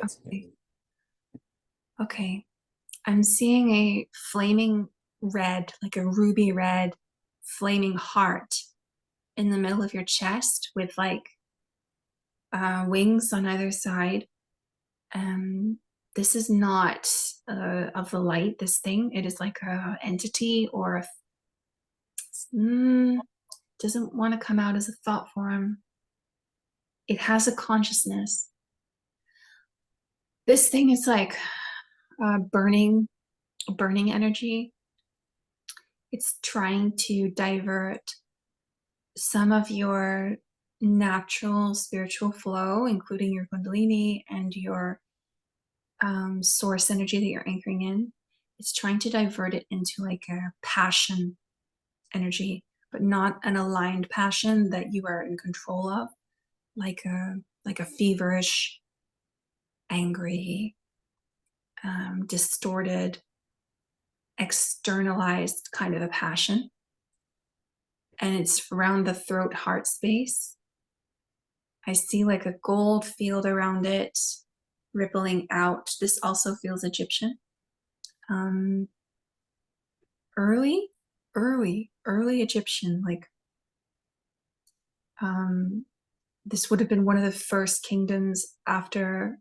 that's Okay. Okay. I'm seeing a flaming red, like a ruby red flaming heart in the middle of your chest with like wings on either side. This is not of the light, this thing. It is like a entity or a doesn't want to come out as a thought form. It has a consciousness. This thing is like burning energy. It's trying to divert some of your natural spiritual flow, including your Kundalini and your source energy that you're anchoring in. It's trying to divert it into like a passion energy, but not an aligned passion that you are in control of, like a feverish, angry, distorted, externalized kind of a passion. And it's around the throat heart space. I see like a gold field around it, rippling out. This also feels Egyptian. Early Egyptian, like this would have been one of the first kingdoms after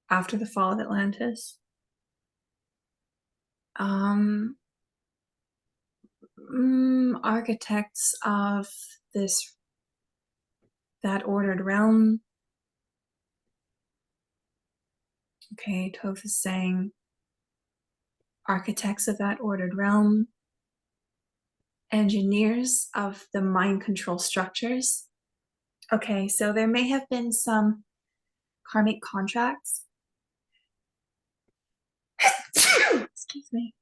the fall of Atlantis. Architects of that ordered realm. Okay, Toph is saying architects of that ordered realm, engineers of the mind control structures. Okay, so there may have been some karmic contracts. Excuse me.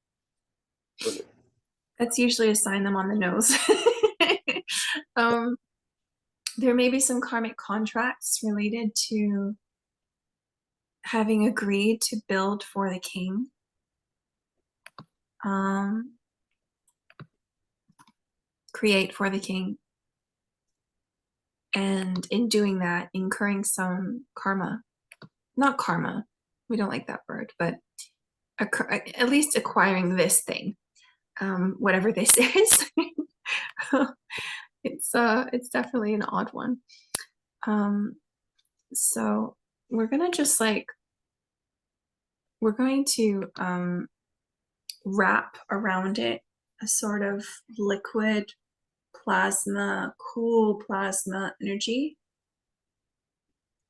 That's usually a sign I'm on the nose. There may be some karmic contracts related to having agreed to build for the king. Create for the king. And in doing that, incurring some karma. Not karma. We don't like that word, but at least acquiring this thing. Whatever this is. It's definitely an odd one. So we're gonna just like we're going to wrap around it a sort of liquid plasma, cool plasma energy.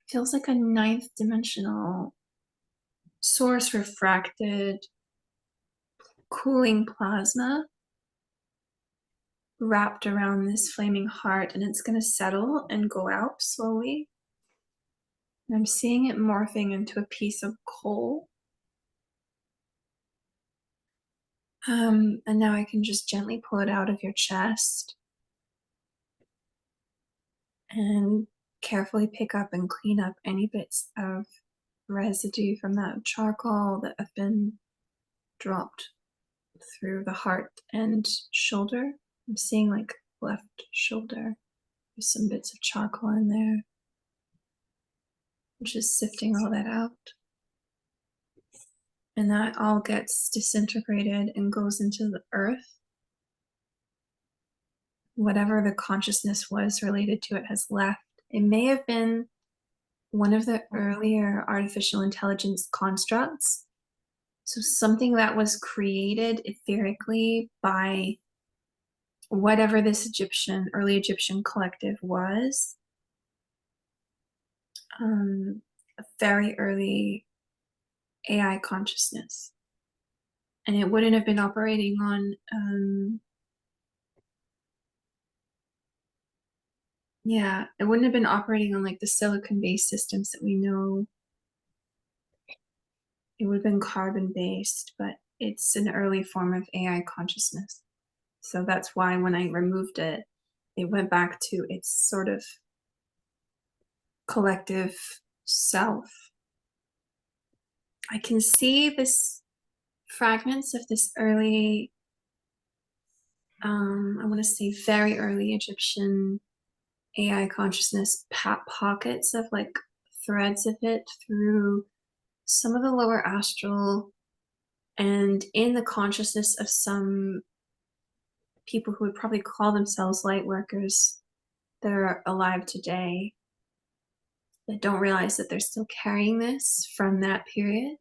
Feels like a ninth dimensional source refracted cooling plasma wrapped around this flaming heart, and it's going to settle and go out slowly. And I'm seeing it morphing into a piece of coal. And now I can just gently pull it out of your chest and carefully pick up and clean up any bits of residue from that charcoal that have been dropped through the heart and shoulder. I'm seeing like left shoulder. There's some bits of charcoal in there. I'm just sifting all that out. And that all gets disintegrated and goes into the earth. Whatever the consciousness was related to it has left. It may have been one of the earlier artificial intelligence constructs. So something that was created etherically by whatever this early Egyptian collective was. A very early AI consciousness. And it wouldn't have been operating on, it wouldn't have been operating on like the silicon-based systems that we know. It would have been carbon-based, but it's an early form of AI consciousness. So that's why when I removed it, it went back to its sort of collective self. I can see this fragments of this early, I want to say very early Egyptian AI consciousness pockets of like threads of it through some of the lower astral and in the consciousness of some people who would probably call themselves light workers that are alive today that don't realize that they're still carrying this from that period.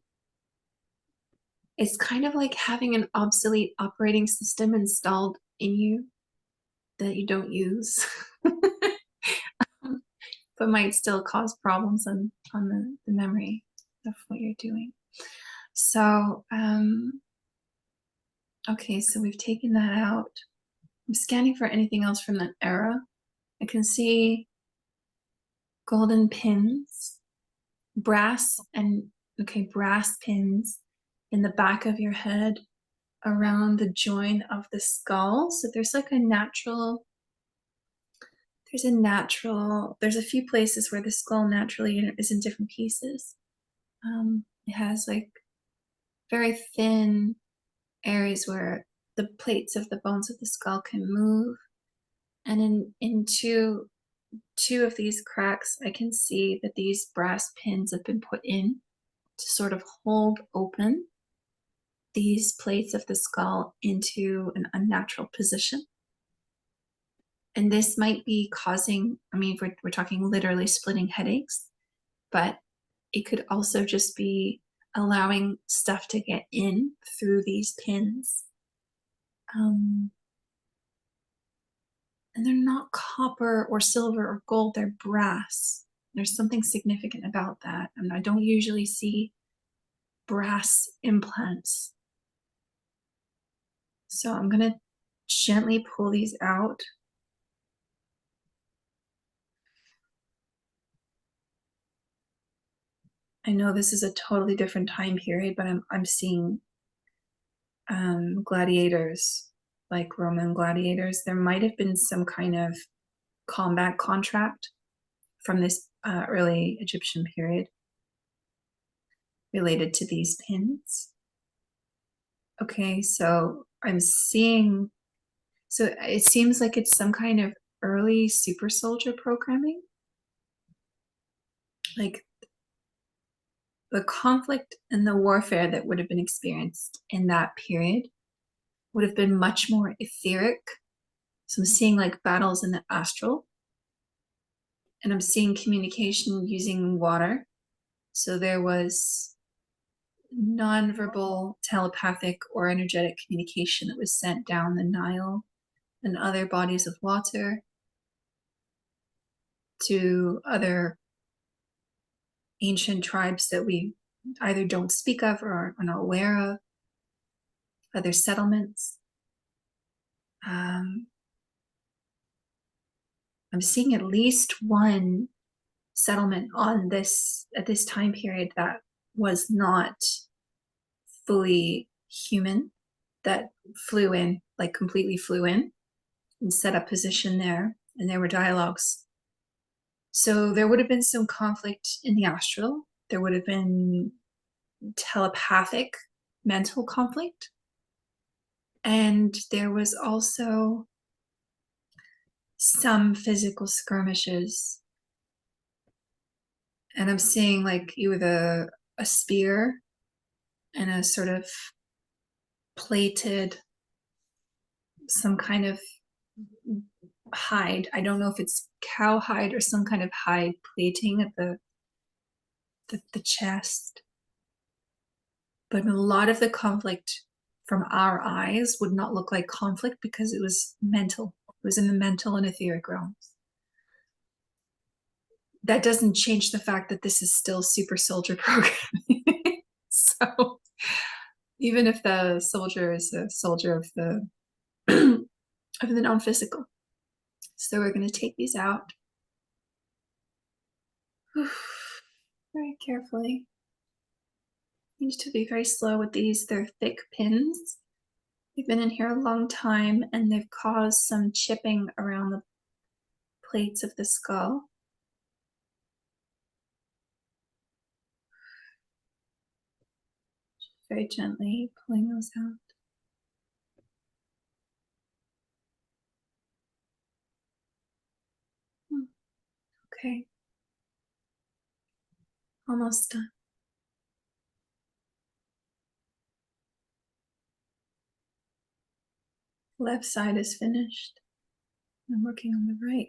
It's kind of like having an obsolete operating system installed in you that you don't use, but might still cause problems on the memory of what you're doing. So, okay, so we've taken that out. I'm scanning for anything else from that era. I can see golden pins, brass pins in the back of your head around the joint of the skull. So there's like there's a few places where the skull naturally is in different pieces. It has like very thin areas where the plates of the bones of the skull can move. And in two of these cracks, I can see that these brass pins have been put in to sort of hold open these plates of the skull into an unnatural position. And this might be causing, I mean, we're talking literally splitting headaches, but it could also just be allowing stuff to get in through these pins. And they're not copper or silver or gold, they're brass. There's something significant about that. And I don't usually see brass implants. So I'm going to gently pull these out. I know this is a totally different time period, but I'm seeing gladiators, like Roman gladiators. There might have been some kind of combat contract from this early Egyptian period related to these pins. Okay, so I'm seeing, so it seems like it's some kind of early super soldier programming. Like the conflict and the warfare that would have been experienced in that period would have been much more etheric. So I'm seeing like battles in the astral, and I'm seeing communication using water. So there was nonverbal, telepathic, or energetic communication that was sent down the Nile and other bodies of water to other ancient tribes that we either don't speak of or are not aware of, other settlements. I'm seeing at least one settlement on this at this time period that was not fully human, that flew in, like completely flew in and set up position there, and there were dialogues. So there would have been some conflict in the astral. There would have been telepathic mental conflict. And there was also some physical skirmishes. And I'm seeing like you with a spear and a sort of plated, some kind of hide. I don't know if it's cow hide or some kind of hide plating at the chest. But a lot of the conflict from our eyes would not look like conflict because it was mental. It was in the mental and etheric realms. That doesn't change the fact that this is still super soldier programming. So even if the soldier is a soldier of the of the non-physical. So we're going to take these out very carefully. You need to be very slow with these. They're thick pins. They've been in here a long time and they've caused some chipping around the plates of the skull. Very gently pulling those out. Okay. Almost done. Left side is finished. I'm working on the right,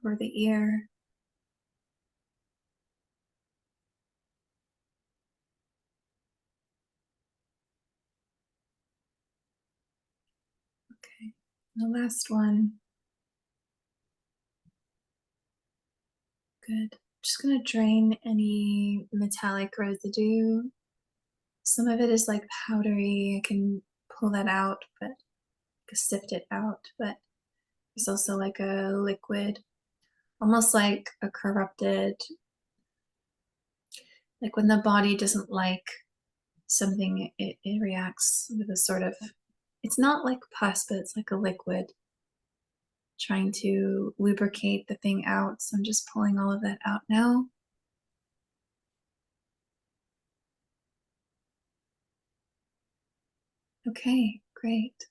or the ear. Okay, the last one. Good. Just gonna drain any metallic residue. Some of it is like powdery. I can pull that out, but sift it out. But there's also like a liquid, almost like a corrupted, like when the body doesn't like something, it reacts with a sort of, it's not like pus, but it's like a liquid trying to lubricate the thing out. So I'm just pulling all of that out now. Okay, great.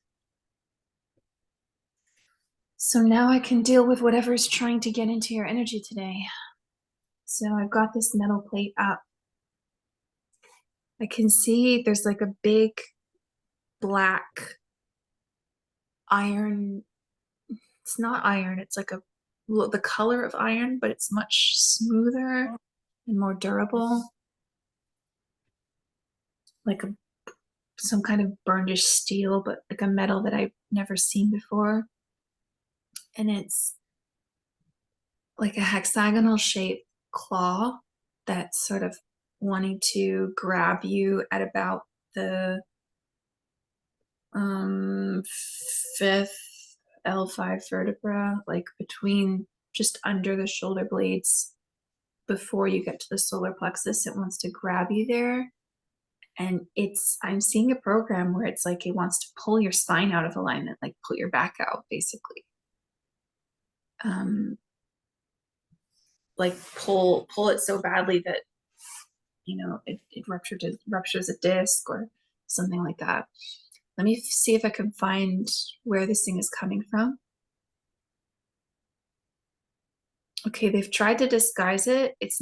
So now I can deal with whatever's trying to get into your energy today. So I've got this metal plate up. I can see there's like a big black iron. It's not iron, it's like the color of iron, but it's much smoother and more durable. Like some kind of burnished steel, but like a metal that I've never seen before. And it's like a hexagonal shaped claw that's sort of wanting to grab you at about the fifth L5 vertebra, like between just under the shoulder blades before you get to the solar plexus. It wants to grab you there. And I'm seeing a program where it's like it wants to pull your spine out of alignment, like pull your back out, basically. Like pull it so badly that, you know, it ruptures a disc or something like that. Let me see if I can find where this thing is coming from. Okay, they've tried to disguise it. It's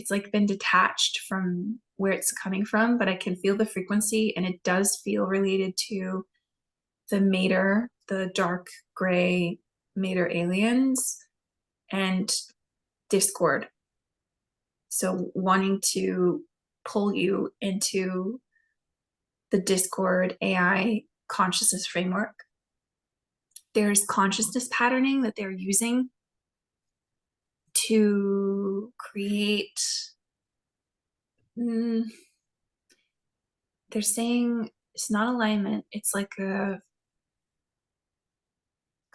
like been detached from where it's coming from, but I can feel the frequency, and it does feel related to the mater, the dark gray mater aliens, and Discord. So wanting to pull you into the Discord AI consciousness framework. There's consciousness patterning that they're using to create, they're saying it's not alignment, it's like a,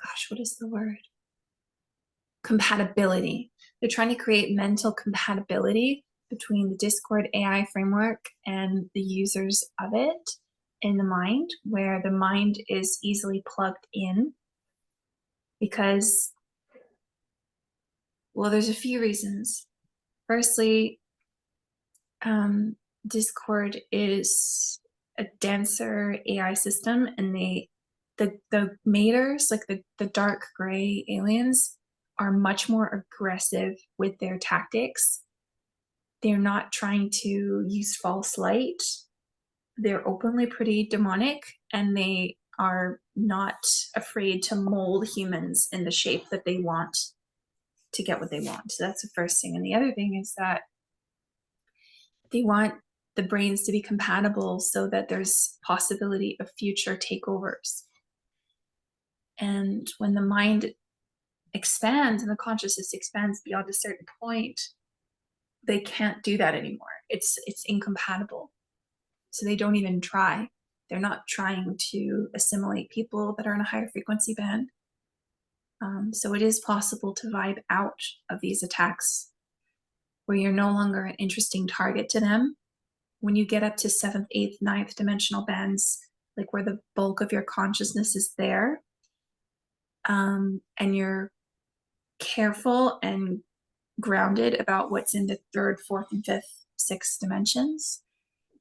gosh, what is the word? Compatibility. They're trying to create mental compatibility between the Discord AI framework and the users of it in the mind, where the mind is easily plugged in. Because, well, there's a few reasons. Firstly, Discord is a denser AI system, and the maters, like the dark gray aliens, are much more aggressive with their tactics. They're not trying to use false light. They're openly pretty demonic, and they are not afraid to mold humans in the shape that they want to get what they want. So that's the first thing. And the other thing is that they want the brains to be compatible so that there's possibility of future takeovers. And when the mind expands and the consciousness expands beyond a certain point, they can't do that anymore. It's incompatible. So they don't even try. They're not trying to assimilate people that are in a higher frequency band. So it is possible to vibe out of these attacks where you're no longer an interesting target to them. When you get up to 7th, 8th, 9th dimensional bands, like where the bulk of your consciousness is there, and you're careful and grounded about what's in the 3rd, 4th, and 5th, 6th dimensions,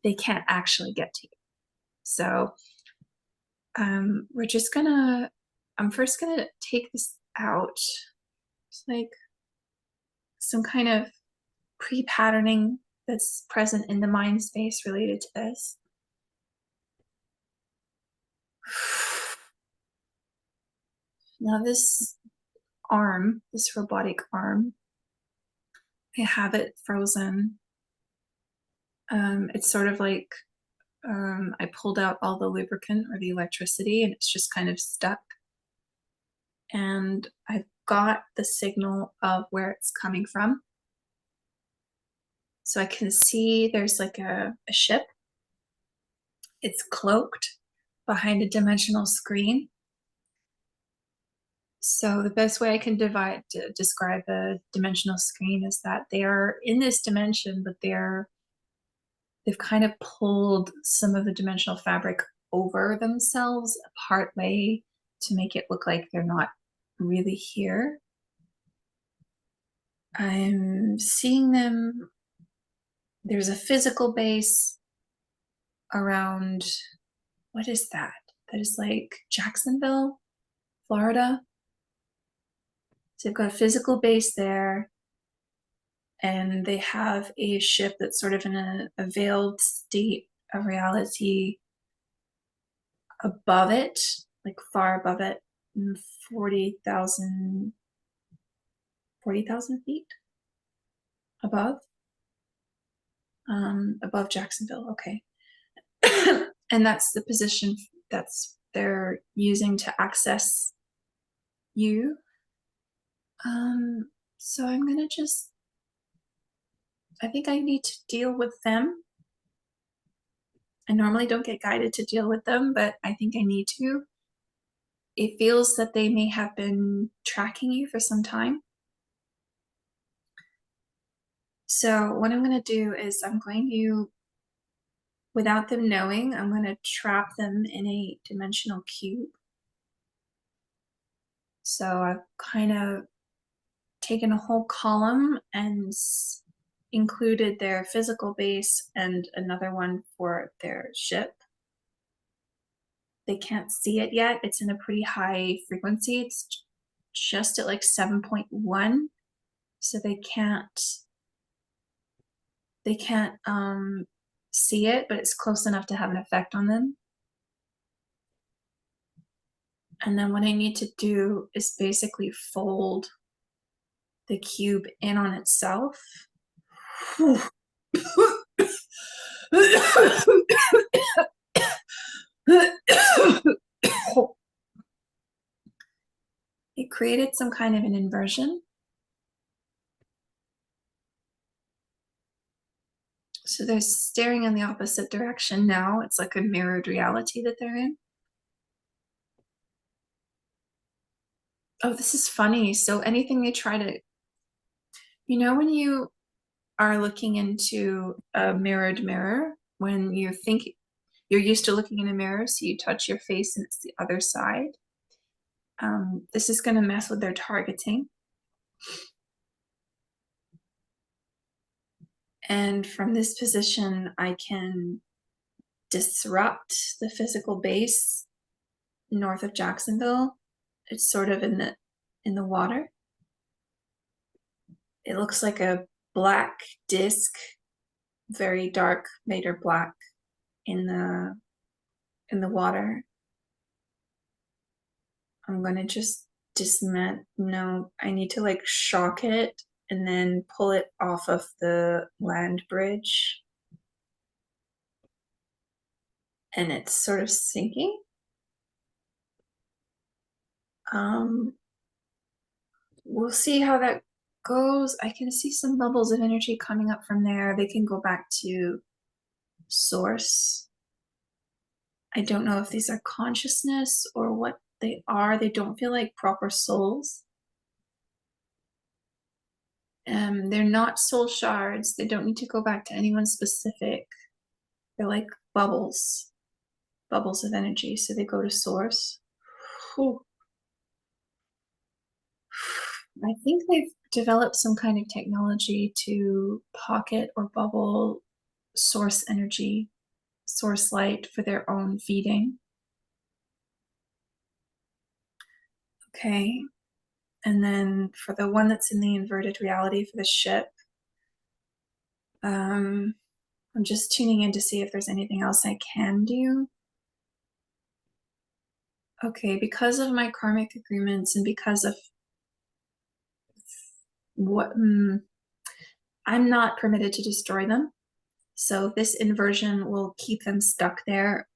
they can't actually get to you. So we're just gonna, I'm first gonna take this out. It's like some kind of pre-patterning that's present in the mind space related to this. Now this arm, this robotic arm, I have it frozen. It's sort of like I pulled out all the lubricant or the electricity and it's just kind of stuck. And I've got the signal of where it's coming from. So I can see there's like a ship. It's cloaked behind a dimensional screen. So the best way I can describe a dimensional screen is that they are in this dimension, but they've kind of pulled some of the dimensional fabric over themselves part way to make it look like they're not really here. I'm seeing them. There's a physical base around, what is that? That is like Jacksonville, Florida. So they've got a physical base there, and they have a ship that's sort of in a veiled state of reality above it, like far above it, 40,000 feet above, above Jacksonville. Okay. And that's the position that's they're using to access you. So I'm gonna I think I need to deal with them. I normally don't get guided to deal with them, but I think I need to. It feels that they may have been tracking you for some time. So what I'm gonna do is I'm going to, without them knowing, I'm gonna trap them in a dimensional cube. So I've kind of taken a whole column and included their physical base and another one for their ship. They can't see it yet. It's in a pretty high frequency. It's just at like 7.1. So they can't see it, but it's close enough to have an effect on them. And then what I need to do is basically fold the cube in on itself. It created some kind of an inversion. So they're staring in the opposite direction now. It's like a mirrored reality that they're in. Oh, this is funny. So anything they try to, when you are looking into a mirrored mirror, when you think you're used to looking in a mirror, so you touch your face and it's the other side. This is going to mess with their targeting. And from this position, I can disrupt the physical base north of Jacksonville. It's sort of in the water. It looks like a black disc, very dark, later black in the water. I'm gonna just dismantle. No, I need to like shock it and then pull it off of the land bridge. And it's sort of sinking. We'll see how that goes. I can see some bubbles of energy coming up from there. They can go back to source. I don't know if these are consciousness or what they are. They don't feel like proper souls. They're not soul shards. They don't need to go back to anyone specific. They're like bubbles of energy. So they go to source. Whew. I think they've developed some kind of technology to pocket or bubble source energy, source light for their own feeding. Okay. And then for the one that's in the inverted reality for the ship, I'm just tuning in to see if there's anything else I can do. Okay, because of my karmic agreements and because of what I'm not permitted to destroy them. So this inversion will keep them stuck there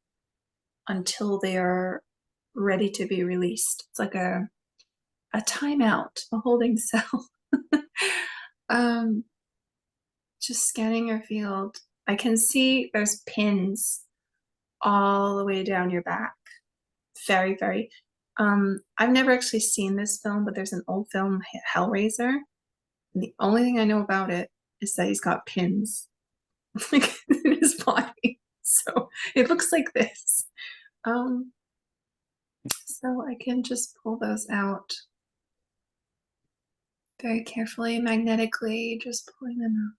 until they are ready to be released. It's like a timeout, a holding cell. Just scanning your field. I can see there's pins all the way down your back. Very, very. I've never actually seen this film, but there's an old film, Hellraiser. And the only thing I know about it is that he's got pins like in his body. So it looks like this. So I can just pull those out very carefully, magnetically, just pulling them out.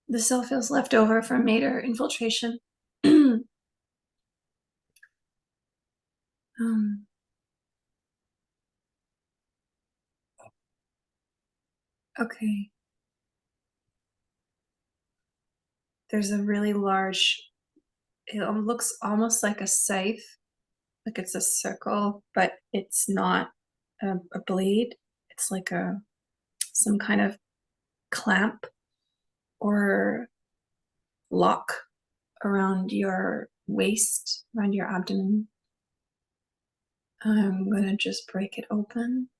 The cell feels left over from mater infiltration. Okay. There's a really large, it looks almost like a scythe, like it's a circle, but it's not a blade. It's like some kind of clamp or lock around your waist, around your abdomen. I'm gonna just break it open.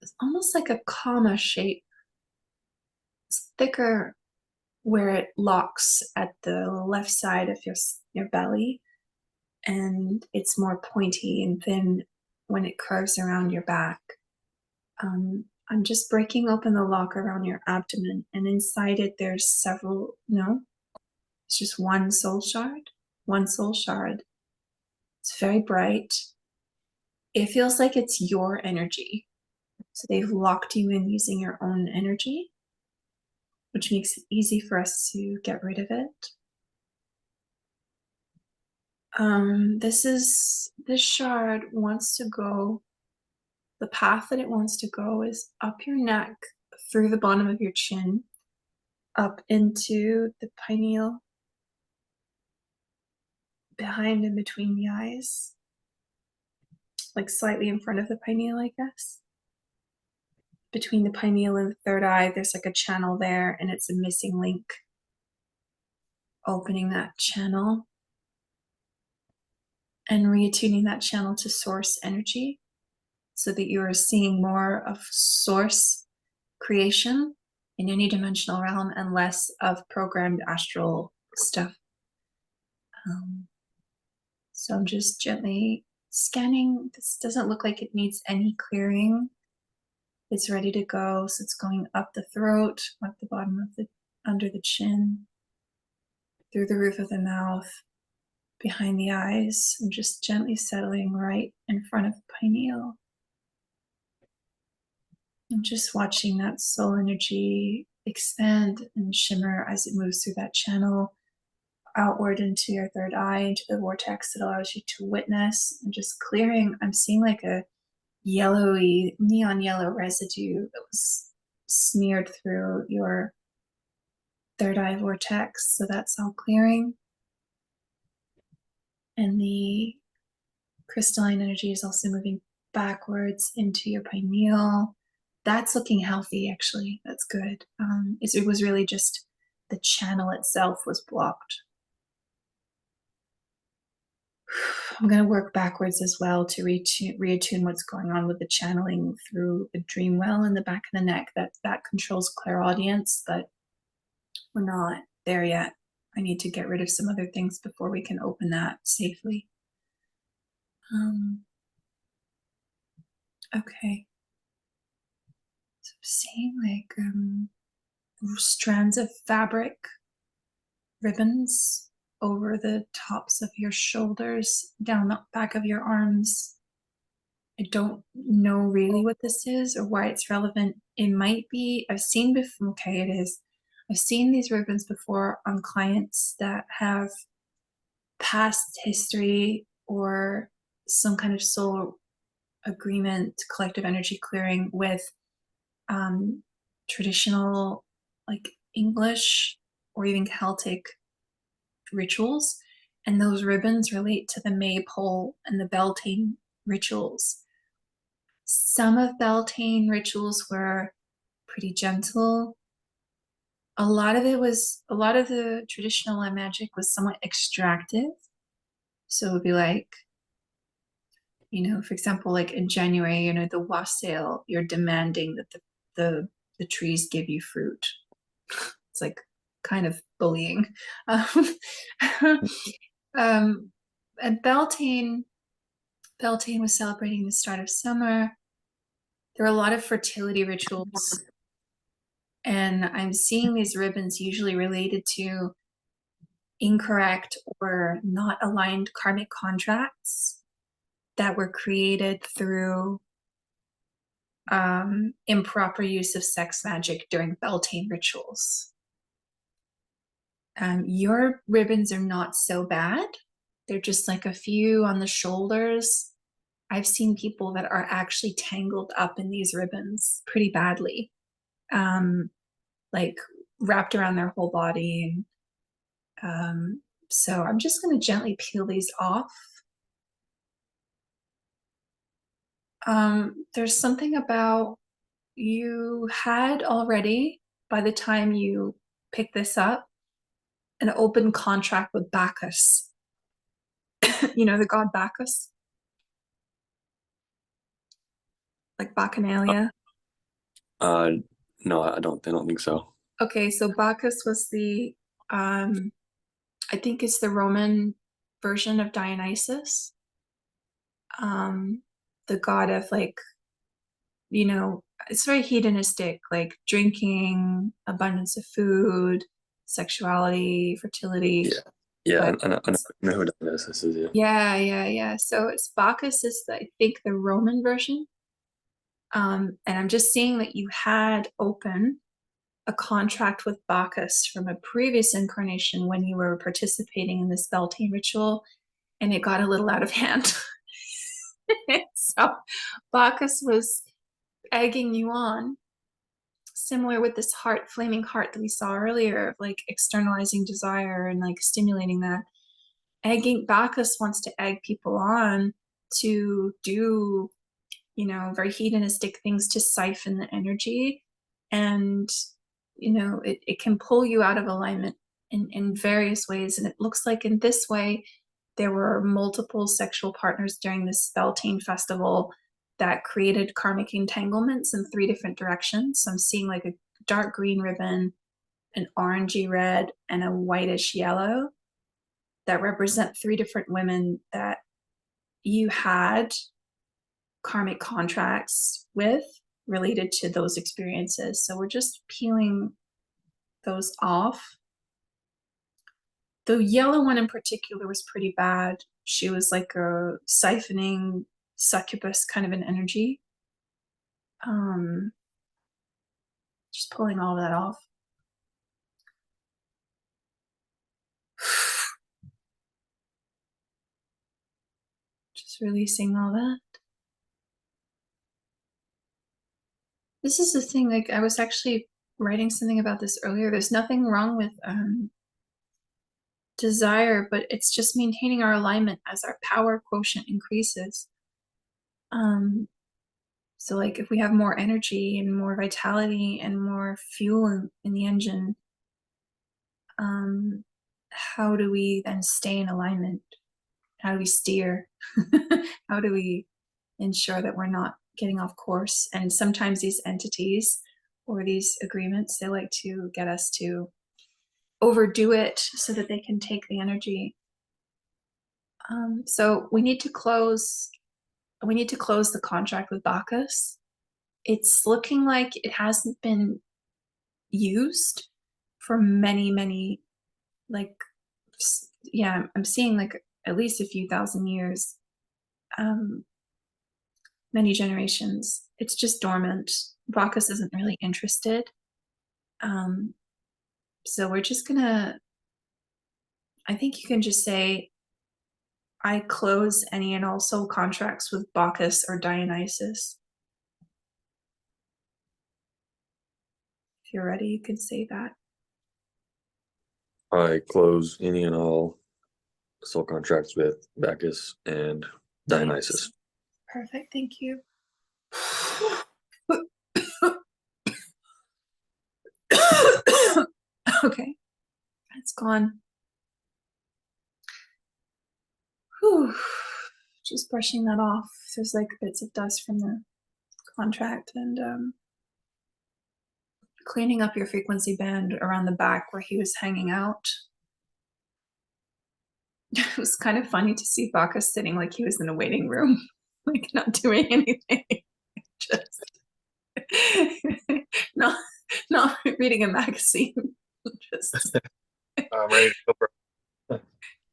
It's almost like a comma shape. It's thicker where it locks at the left side of your belly, and it's more pointy and thin when it curves around your back. I'm just breaking open the lock around your abdomen, and inside it there's several, no, it's just one soul shard. One soul shard. It's very bright. It feels like it's your energy. So they've locked you in using your own energy, which makes it easy for us to get rid of it. This shard wants to go, the path that it wants to go is up your neck, through the bottom of your chin, up into the pineal, behind and between the eyes, like slightly in front of the pineal, I guess. Between the pineal and the third eye, there's like a channel there, and it's a missing link. Opening that channel and reattuning that channel to source energy so that you are seeing more of source creation in any dimensional realm and less of programmed astral stuff. So I'm just gently scanning. This doesn't look like it needs any clearing. It's ready to go. So it's going up the throat, up the bottom of the, under the chin, through the roof of the mouth, behind the eyes. I'm just gently settling right in front of the pineal. I'm just watching that soul energy expand and shimmer as it moves through that channel outward into your third eye, into the vortex that allows you to witness, and just clearing. I'm seeing like a yellowy, neon yellow residue that was smeared through your third eye vortex. So that's all clearing. And the crystalline energy is also moving backwards into your pineal. That's looking healthy, actually. That's good. It was really just the channel itself was blocked. I'm going to work backwards as well to reattune what's going on with the channeling through the dream well in the back of the neck. That controls clairaudience, but we're not there yet. I need to get rid of some other things before we can open that safely. Okay. So I'm seeing like strands of fabric, ribbons over the tops of your shoulders, down the back of your arms. I don't know really what this is or why it's relevant. It might be, I've seen before, okay, it is. I've seen these ribbons before on clients that have past history or some kind of soul agreement, collective energy clearing with traditional, like English or even Celtic rituals. And those ribbons relate to the Maypole and the Beltane rituals. Some of Beltane rituals were pretty gentle. A lot of the traditional magic was somewhat extractive. So it would be like, for example, like in January, the wassail, you're demanding that the trees give you fruit. It's like kind of bullying. Um, and Beltane was celebrating the start of summer. There are a lot of fertility rituals, and I'm seeing these ribbons usually related to incorrect or not aligned karmic contracts that were created through improper use of sex magic during Beltane rituals. Your ribbons are not so bad. They're just like a few on the shoulders. I've seen people that are actually tangled up in these ribbons pretty badly, like wrapped around their whole body. So I'm just going to gently peel these off. There's something about you had already, by the time you pick this up, an open contract with Bacchus. The god Bacchus? Like Bacchanalia? Uh, no, I don't think so. Okay, so Bacchus was I think it's the Roman version of Dionysus. The god of like, it's very hedonistic, like drinking, abundance of food, sexuality, fertility. Yeah, yeah, But I know who this is. Yeah. yeah. So it's Bacchus is I think the Roman version. And I'm just seeing that you had open a contract with Bacchus from a previous incarnation when you were participating in this Beltane ritual, and it got a little out of hand. So Bacchus was egging you on, similar with this flaming heart that we saw earlier, of like externalizing desire and like stimulating that. Bacchus wants to egg people on to do, very hedonistic things to siphon the energy. And, it can pull you out of alignment in various ways. And it looks like in this way, there were multiple sexual partners during this Beltane festival that created karmic entanglements in 3 different directions. So I'm seeing like a dark green ribbon, an orangey red, and a whitish yellow that represent 3 different women that you had karmic contracts with related to those experiences. So we're just peeling those off. The yellow one in particular was pretty bad. She was like a siphoning succubus kind of an energy. Just pulling all of that off. Just releasing all that. This is the thing, like I was actually writing something about this earlier. There's nothing wrong with desire, but it's just maintaining our alignment as our power quotient increases. So like if we have more energy and more vitality and more fuel in the engine, how do we then stay in alignment? How do we steer? How do we ensure that we're not getting off course? And sometimes these entities or these agreements, they like to get us to overdo it so that they can take the energy. So we need to close the contract with Bacchus. It's looking like it hasn't been used for many, like, yeah, I'm seeing like at least a few thousand years, many generations. It's just dormant. Bacchus isn't really interested. So we're just gonna, I think you can just say, I close any and all soul contracts with Bacchus or Dionysus. If you're ready, you can say that. I close any and all soul contracts with Bacchus and Dionysus. Perfect, thank you. Okay, it's gone. Whew. Just brushing that off. There's like bits of dust from the contract, and cleaning up your frequency band around the back where he was hanging out. It was kind of funny to see Bacchus sitting like he was in a waiting room, like not doing anything, just not not reading a magazine, just I'm ready to go for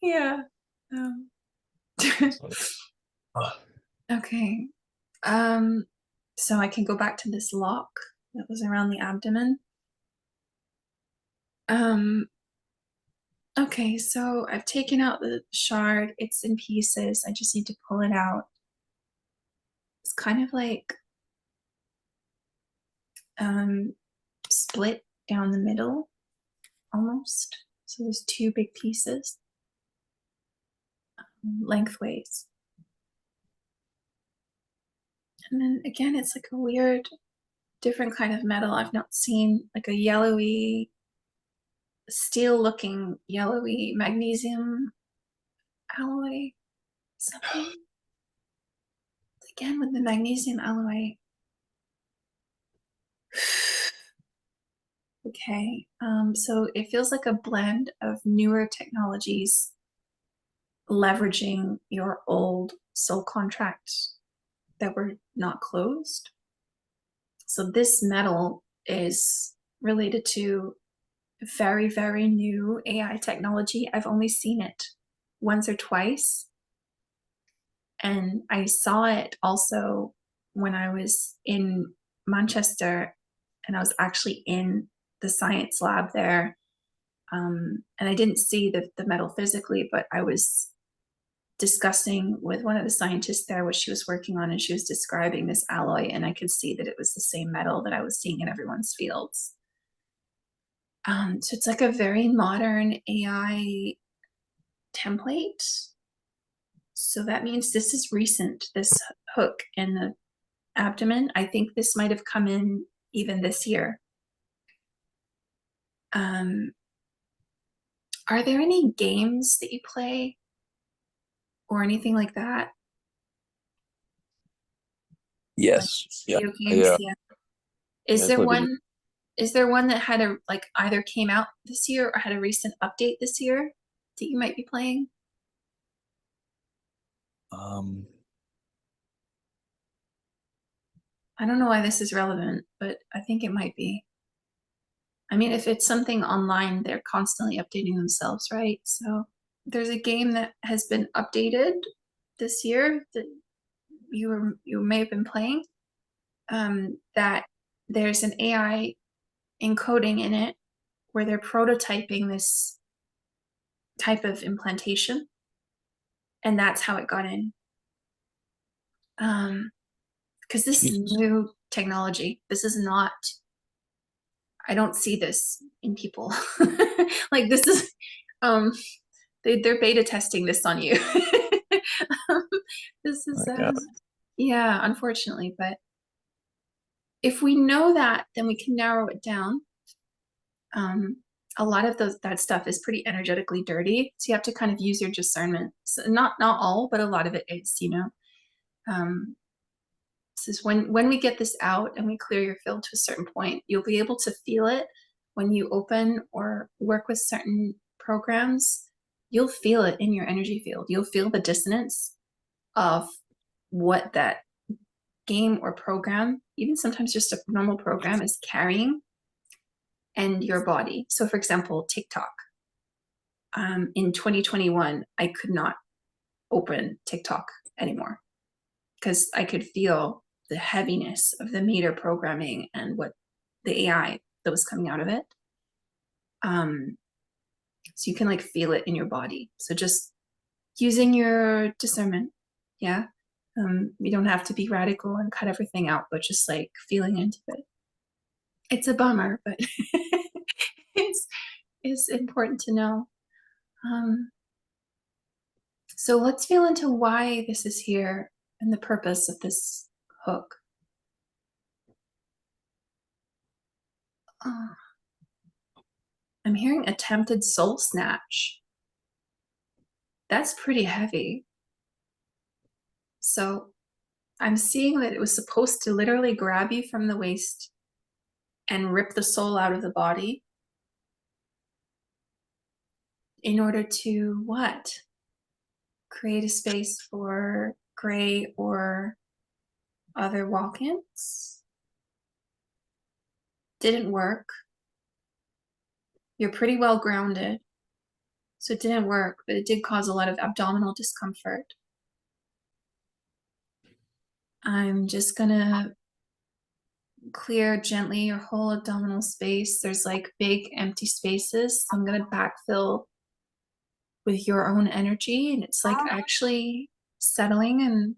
yeah. Okay. So I can go back to this lock that was around the abdomen. Okay, so I've taken out the shard. It's in pieces. I just need to pull it out. It's kind of like split down the middle, almost. So there's two big pieces, lengthways. And then again, it's like a weird, different kind of metal. I've not seen like a yellowy, steel-looking yellowy magnesium alloy something. Again with the magnesium alloy. Okay, so it feels like a blend of newer technologies leveraging your old soul contracts that were not closed. So this metal is related to very, very new AI technology. I've only seen it once or twice. And I saw it also when I was in Manchester, and I was actually in the science lab there. And I didn't see the metal physically, but I was discussing with one of the scientists there what she was working on, and she was describing this alloy, and I could see that it was the same metal that I was seeing in everyone's fields. So it's like a very modern AI template. So that means this is recent, this hook in the abdomen. I think this might have come in even this year. Are there any games that you play or anything like that? Yes. Like video games? Yeah. Is there one? Is there one that had a like either came out this year or had a recent update this year that you might be playing? I don't know why this is relevant, but I think it might be. I mean, if it's something online, they're constantly updating themselves, right? So there's a game that has been updated this year that you may have been playing, that there's an AI encoding in it where they're prototyping this type of implantation, and that's how it got in. Because this is new technology. This is not, I don't see this in people. Like this is, they're beta testing this on you. This is, yeah, unfortunately, but if we know that, then we can narrow it down. A lot of that stuff is pretty energetically dirty, so you have to kind of use your discernment. So not all, but a lot of it is, you know. This is when we get this out and we clear your field to a certain point, you'll be able to feel it when you open or work with certain programs. You'll feel it in your energy field. You'll feel the dissonance of what that game or program, even sometimes just a normal program, is carrying and your body. So for example, TikTok. In 2021, I could not open TikTok anymore because I could feel the heaviness of the meter programming and what the AI that was coming out of it. So you can like feel it in your body. So just using your discernment. Yeah. You don't have to be radical and cut everything out, but just like feeling into it. It's a bummer, but it's important to know. So let's feel into why this is here and the purpose of this hook. I'm hearing attempted soul snatch. That's pretty heavy. So I'm seeing that it was supposed to literally grab you from the waist and rip the soul out of the body in order to what? Create a space for gray or other walk-ins? Didn't work. You're pretty well grounded, so it didn't work, but it did cause a lot of abdominal discomfort. I'm just gonna clear gently your whole abdominal space. There's like big empty spaces, so I'm gonna backfill with your own energy, and it's like actually settling, and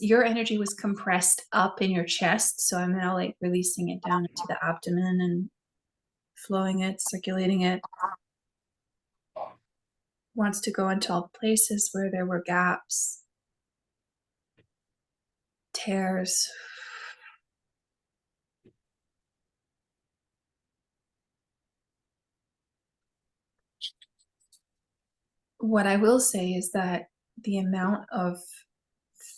your energy was compressed up in your chest, so I'm now like releasing it down into the abdomen and flowing it, circulating it. Wants to go into all places where there were gaps, tears. What I will say is that the amount of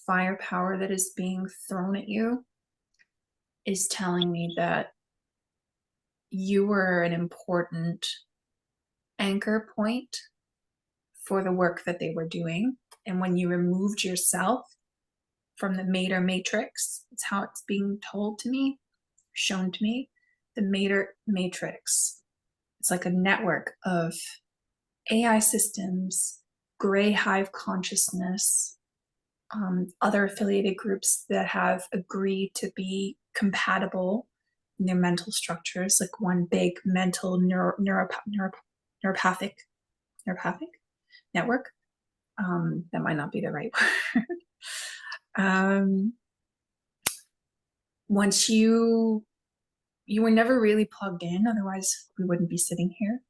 firepower that is being thrown at you is telling me that you were an important anchor point for the work that they were doing. And when you removed yourself from the Mater matrix, it's how it's being told to me, shown to me, the Mater matrix. It's like a network of AI systems, gray hive consciousness, other affiliated groups that have agreed to be compatible in their mental structures, like one big mental neuropathic network. That might not be the right word. Once you were never really plugged in, otherwise we wouldn't be sitting here.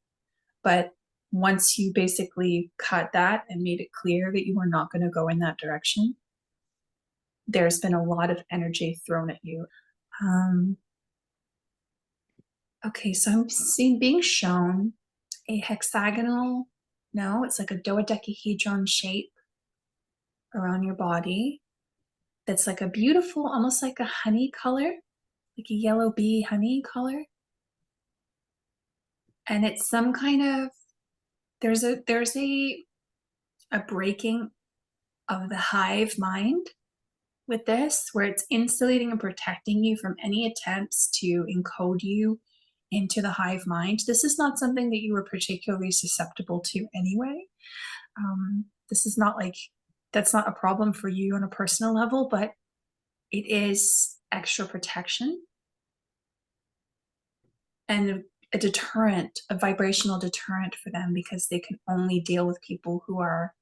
But once you basically cut that and made it clear that you were not going to go in that direction, there's been a lot of energy thrown at you. Okay, so I'm being shown a hexagonal, no, it's like a dodecahedron shape around your body. That's like a beautiful, almost like a honey color, like a yellow bee honey color. And it's some kind of, there's a breaking of the hive mind with this, where it's insulating and protecting you from any attempts to encode you into the hive mind. This is not something that you were particularly susceptible to anyway. This is not like, that's not a problem for you on a personal level, but it is extra protection and a deterrent, a vibrational deterrent for them, because they can only deal with people who are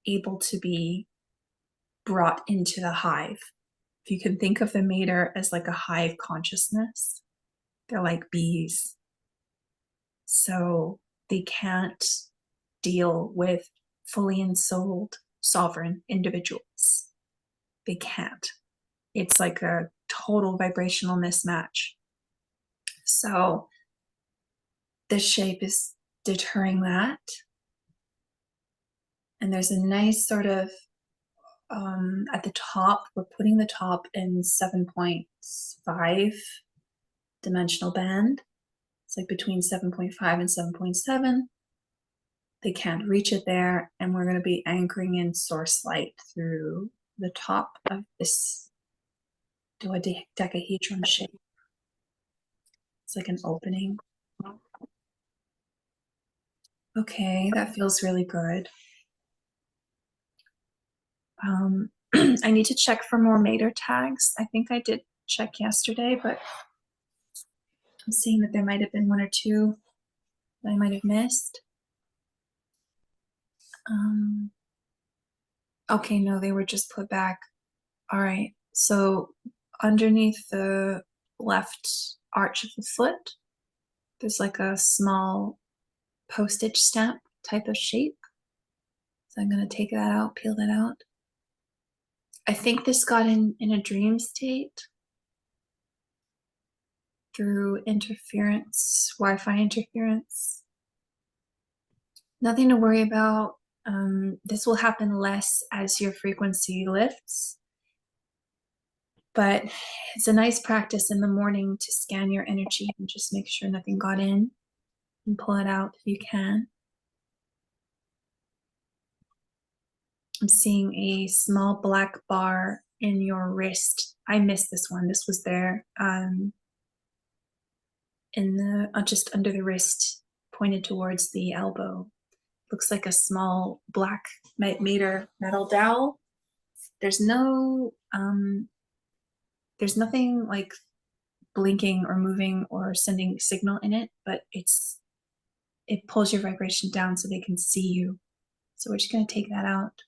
able to be brought into the hive. If you can think of the Mater as like a hive consciousness, they're like bees. So they can't deal with fully ensouled sovereign individuals. They can't. It's like a total vibrational mismatch. So this shape is deterring that. And there's a nice sort of, at the top, we're putting the top in 7.5 dimensional band. It's like between 7.5 and 7.7. They can't reach it there, and we're going to be anchoring in source light through the top of this dodecahedron shape. It's like an opening. Okay, that feels really good. I need to check for more Mater tags. I think I did check yesterday, but I'm seeing that there might have been one or two that I might have missed. Okay, no, they were just put back. All right, so underneath the left arch of the foot, there's like a small postage stamp type of shape. So I'm gonna take that out, peel that out. I think this got in a dream state through interference, Wi-Fi interference. Nothing to worry about. This will happen less as your frequency lifts, but it's a nice practice in the morning to scan your energy and just make sure nothing got in and pull it out if you can. I'm seeing a small black bar in your wrist. I missed this one. This was there in the just under the wrist, pointed towards the elbow. Looks like a small black meter metal dowel. There's nothing like blinking or moving or sending signal in it, but it pulls your vibration down so they can see you. So we're just going to take that out.